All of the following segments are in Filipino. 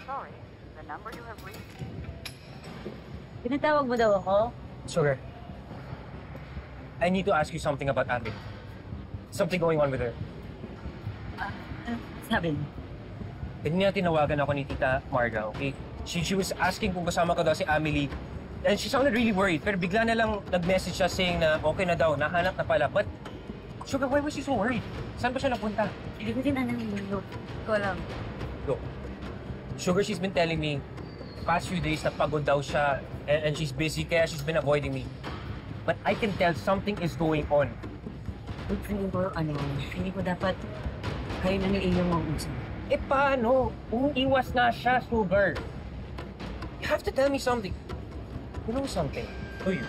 sorry. The number you have reached. Pinatawag mo daw ako? Sugar, I need to ask you something about Abby. Something going on with her. Sabi mo? Kanina tinawagan ako ni Tita Marga, okay? She was asking kung kasama ko daw si Amelie. And she sounded really worried. Pero bigla na lang nag-message siya saying na okay na daw, nahanap na pala. But, Sugar, why was she so worried? Saan ba siya napunta? Hindi ko din alam yun. Ko alam. Look, Sugar, she's been telling me past few days na pagod daw siya and she's busy kaya she's been avoiding me. But I can tell something is going on. Feeling ko dapat kayo na ni Iyo mag-usap. Eh paano? Umiiwas nga siya, Sugar. You have to tell me something. You know something? Who you?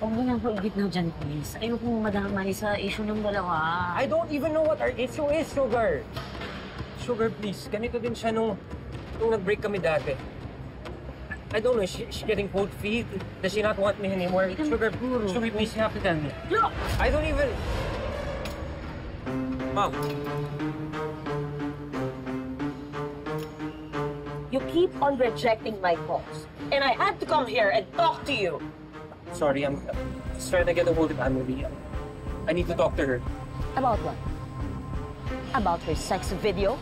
Huwag mo nang paigit na dyan, please. Ayoko madamay sa issue ng dalawa. I don't even know what our issue is, Sugar. Sugar, please. Ganito din siya nung nag-break kami dati. I don't know, she's getting cold feet. Does she not want me anymore? Sugar, please, you have to tell me. Look! I don't even... Mom. You keep on rejecting my calls. And I had to come here and talk to you. Sorry, I'm just trying to get a hold of Amelie. I need to talk to her. About what? About her sex video?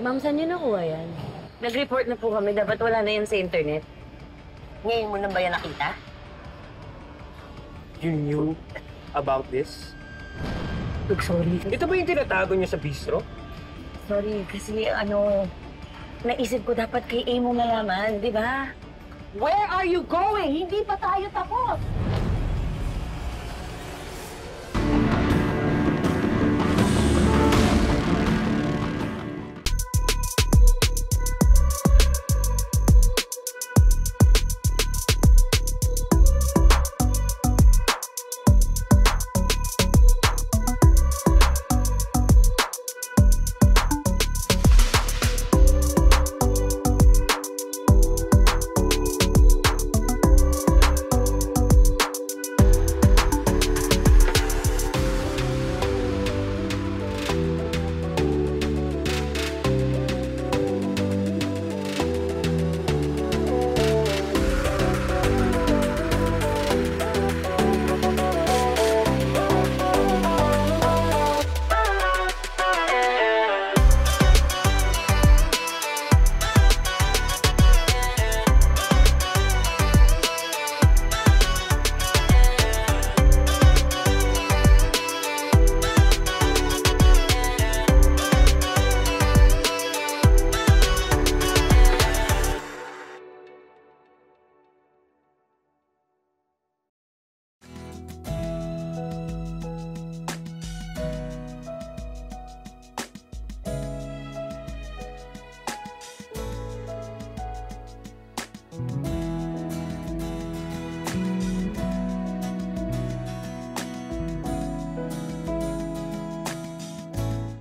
Ma'am, saan niyo nakuha yan? Nag-report na po kami. Dapat wala na yan sa internet. Ngayon mo lang ba yan nakita? You knew about this? Look, sorry. Ito ba yung tinatago niyo sa bistro? Sorry, kasi naisip ko dapat kay A mo malaman, di ba? Where are you going? Hindi pa tayo tapos!